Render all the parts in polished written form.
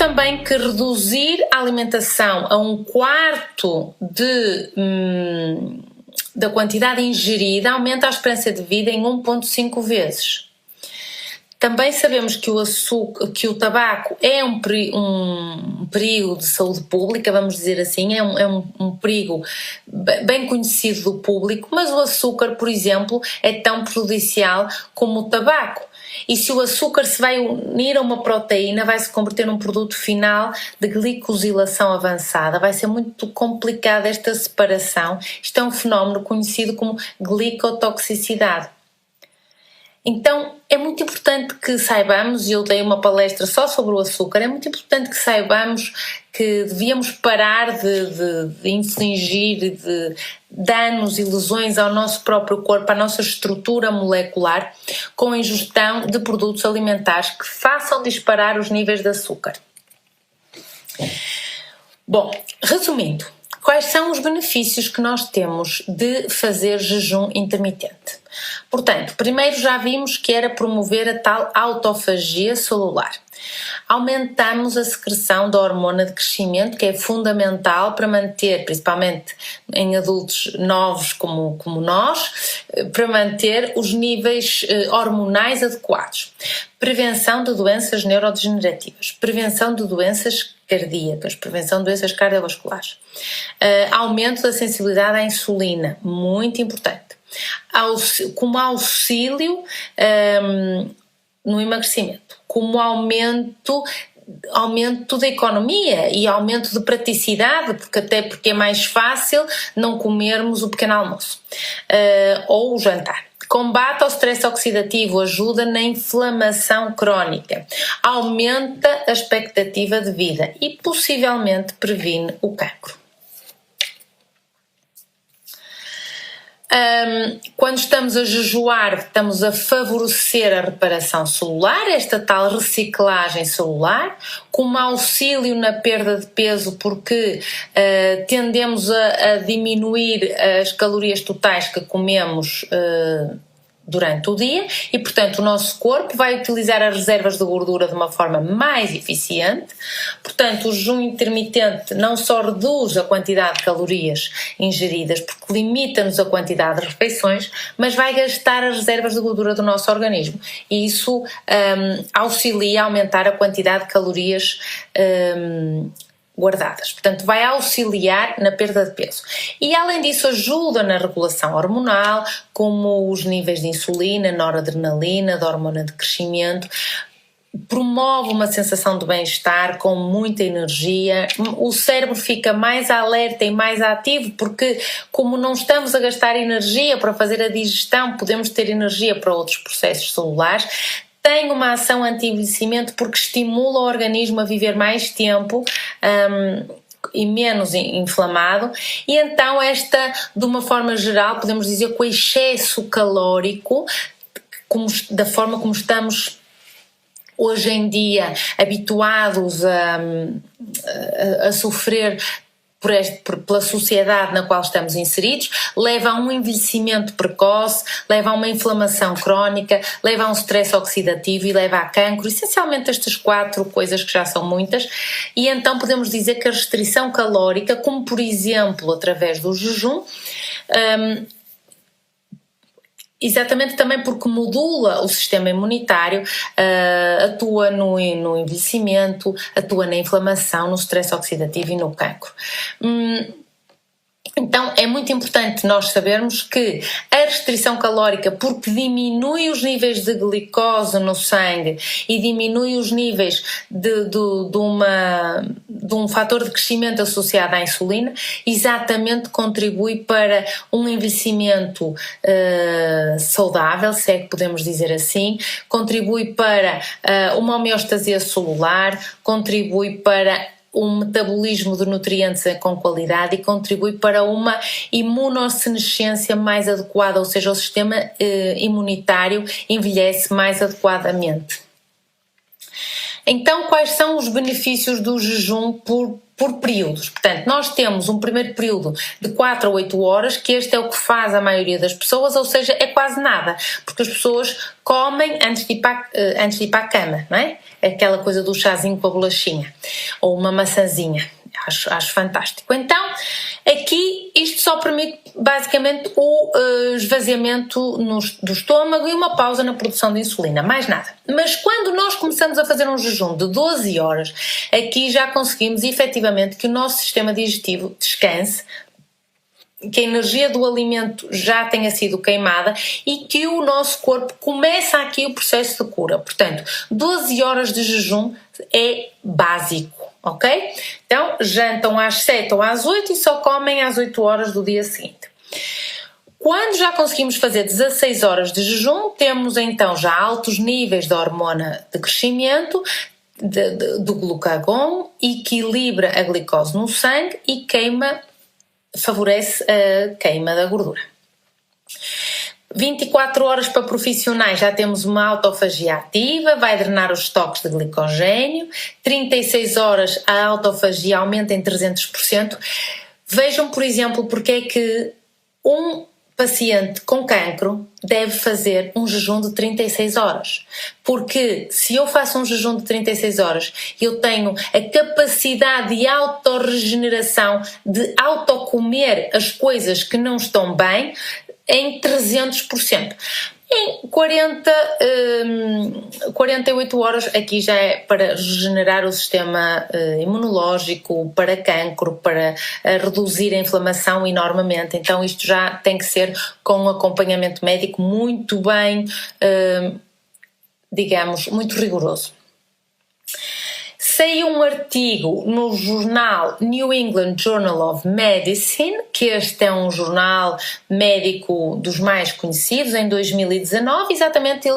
também que reduzir a alimentação a 1/4 da quantidade ingerida aumenta a esperança de vida em 1,5 vezes. Também sabemos que o tabaco é um perigo de saúde pública, vamos dizer assim, é um perigo bem conhecido do público, mas o açúcar, por exemplo, é tão prejudicial como o tabaco. E se o açúcar se vai unir a uma proteína, vai se converter num produto final de glicosilação avançada. Vai ser muito complicada esta separação. Isto é um fenómeno conhecido como glicotoxicidade. Então é muito importante que saibamos, e eu dei uma palestra só sobre o açúcar, é muito importante que saibamos que devíamos parar de infligir danos e lesões ao nosso próprio corpo, à nossa estrutura molecular, com a ingestão de produtos alimentares que façam disparar os níveis de açúcar. Bom, resumindo, quais são os benefícios que nós temos de fazer jejum intermitente? Portanto, primeiro já vimos que era promover a tal autofagia celular. Aumentamos a secreção da hormona de crescimento, que é fundamental para manter, principalmente em adultos novos como nós, para manter os níveis hormonais adequados. Prevenção de doenças neurodegenerativas, prevenção de doenças cardíacas, prevenção de doenças cardiovasculares, aumento da sensibilidade à insulina, muito importante, como auxílio no emagrecimento, como aumento da economia e aumento de praticidade, porque é mais fácil não comermos o pequeno almoço ou o jantar. Combate ao stress oxidativo, ajuda na inflamação crónica, aumenta a expectativa de vida e possivelmente previne o cancro. Quando estamos a jejuar, estamos a favorecer a reparação celular, esta tal reciclagem celular, como auxílio na perda de peso, porque tendemos a diminuir as calorias totais que comemos durante o dia e, portanto, o nosso corpo vai utilizar as reservas de gordura de uma forma mais eficiente. Portanto, o jejum intermitente não só reduz a quantidade de calorias ingeridas, porque limita-nos a quantidade de refeições, mas vai gastar as reservas de gordura do nosso organismo. E isso auxilia a aumentar a quantidade de calorias guardadas. Portanto, vai auxiliar na perda de peso. E, além disso, ajuda na regulação hormonal, como os níveis de insulina, noradrenalina, da hormona de crescimento, promove uma sensação de bem-estar com muita energia, o cérebro fica mais alerta e mais ativo, porque como não estamos a gastar energia para fazer a digestão, podemos ter energia para outros processos celulares. Tem uma ação anti-envelhecimento porque estimula o organismo a viver mais tempo e menos inflamado, e então de uma forma geral, podemos dizer que o excesso calórico, da forma como estamos hoje em dia habituados a sofrer pela sociedade na qual estamos inseridos, leva a um envelhecimento precoce, leva a uma inflamação crónica, leva a um stress oxidativo e leva a cancro, essencialmente estas 4 coisas que já são muitas. E então podemos dizer que a restrição calórica, como por exemplo através do jejum, exatamente também porque modula o sistema imunitário, atua no envelhecimento, atua na inflamação, no stress oxidativo e no cancro. Então é muito importante nós sabermos que a restrição calórica, porque diminui os níveis de glicose no sangue e diminui os níveis de um fator de crescimento associado à insulina, exatamente contribui para um envelhecimento saudável, se é que podemos dizer assim, contribui para uma homeostasia celular, contribui para um metabolismo de nutrientes com qualidade e contribui para uma imunossenescência mais adequada, ou seja, o sistema imunitário envelhece mais adequadamente. Então, quais são os benefícios do jejum por por períodos. Portanto, nós temos um primeiro período de 4 a 8 horas, que este é o que faz a maioria das pessoas, ou seja, é quase nada, porque as pessoas comem antes de ir para a cama, não é? Aquela coisa do chazinho com a bolachinha, ou uma maçãzinha. Acho fantástico. Então, aqui isto só permite basicamente o esvaziamento do estômago e uma pausa na produção de insulina, mais nada. Mas quando nós começamos a fazer um jejum de 12 horas, aqui já conseguimos efetivamente que o nosso sistema digestivo descanse, que a energia do alimento já tenha sido queimada e que o nosso corpo começa aqui o processo de cura. Portanto, 12 horas de jejum é básico, ok? Então, jantam às 7 ou às 8 e só comem às 8 horas do dia seguinte. Quando já conseguimos fazer 16 horas de jejum, temos então já altos níveis da hormona de crescimento, do glucagon, equilibra a glicose no sangue e favorece a queima da gordura. 24 horas para profissionais, já temos uma autofagia ativa, vai drenar os estoques de glicogênio. 36 horas, a autofagia aumenta em 300%. Vejam, por exemplo, porque é que um paciente com cancro deve fazer um jejum de 36 horas. Porque se eu faço um jejum de 36 horas, eu tenho a capacidade de autorregeneração, de autocomer as coisas que não estão bem em 300%. Em 48 horas, aqui já é para regenerar o sistema imunológico, para cancro, para reduzir a inflamação enormemente. Então isto já tem que ser com um acompanhamento médico muito bem, digamos, muito rigoroso. Saiu um artigo no jornal New England Journal of Medicine, que este é um jornal médico dos mais conhecidos, em 2019, exatamente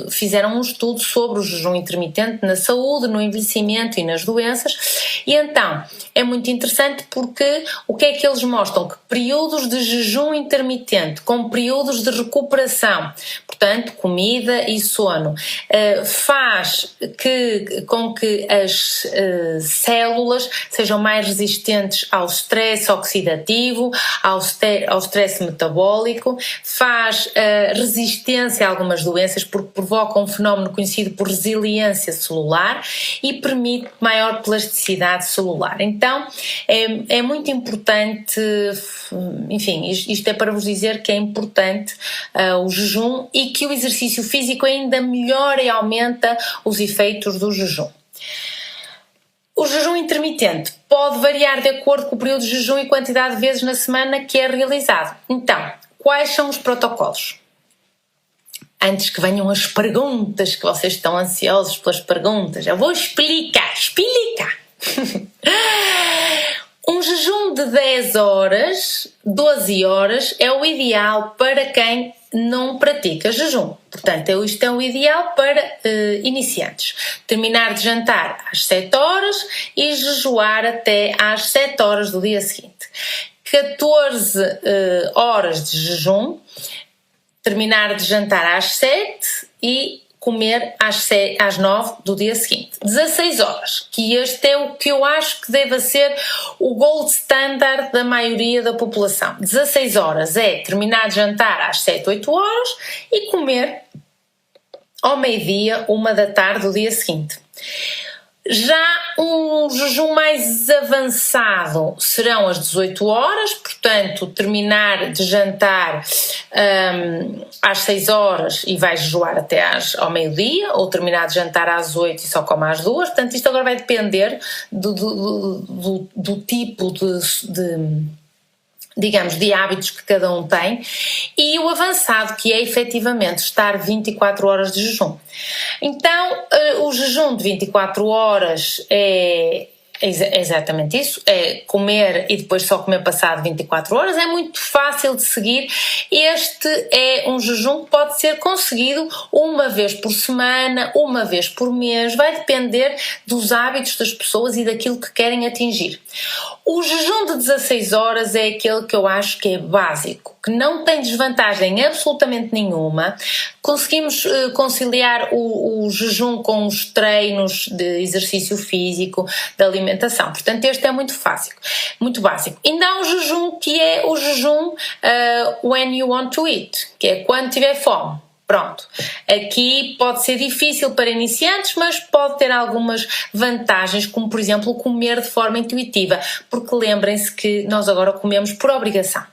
fizeram um estudo sobre o jejum intermitente na saúde, no envelhecimento e nas doenças, e então é muito interessante porque o que é que eles mostram? Que períodos de jejum intermitente com períodos de recuperação, portanto comida e sono, faz com que as células sejam mais resistentes ao stress oxidativo, ao stress metabólico, faz resistência a algumas doenças porque provoca um fenómeno conhecido por resiliência celular e permite maior plasticidade celular. Então é muito importante, enfim, isto é para vos dizer que é importante o jejum e que o exercício físico ainda melhora e aumenta os efeitos do jejum. O jejum intermitente pode variar de acordo com o período de jejum e quantidade de vezes na semana que é realizado. Então, quais são os protocolos? Antes que venham as perguntas, que vocês estão ansiosos pelas perguntas, eu vou explicar. Um jejum de 10 horas, 12 horas é o ideal para quem não pratica jejum. Portanto, isto é o ideal para iniciantes. Terminar de jantar às 7 horas e jejuar até às 7 horas do dia seguinte. 14 horas de jejum, terminar de jantar às 7 e comer às 9 do dia seguinte. 16 horas, que este é o que eu acho que deve ser o gold standard da maioria da população. 16 horas é terminar de jantar às 7, 8 horas e comer ao meio-dia, 1 da tarde do dia seguinte. Já um jejum mais avançado serão as 18 horas, portanto, terminar de jantar às 6 horas e vai jejuar até ao meio-dia, ou terminar de jantar às 8 e só come às 2. Portanto, isto agora vai depender do tipo de hábitos que cada um tem, e o avançado, que é efetivamente estar 24 horas de jejum. Então, o jejum de 24 horas é exatamente isso, é comer e depois só comer passado 24 horas, é muito fácil de seguir. Este é um jejum que pode ser conseguido uma vez por semana, uma vez por mês, vai depender dos hábitos das pessoas e daquilo que querem atingir. O jejum de 16 horas é aquele que eu acho que é básico, que não tem desvantagem absolutamente nenhuma. Conseguimos conciliar o jejum com os treinos de exercício físico, alimentação. Portanto, este é muito fácil, muito básico. Ainda há um jejum que é o jejum when you want to eat, que é quando tiver fome. Pronto, aqui pode ser difícil para iniciantes, mas pode ter algumas vantagens, como por exemplo comer de forma intuitiva, porque lembrem-se que nós agora comemos por obrigação.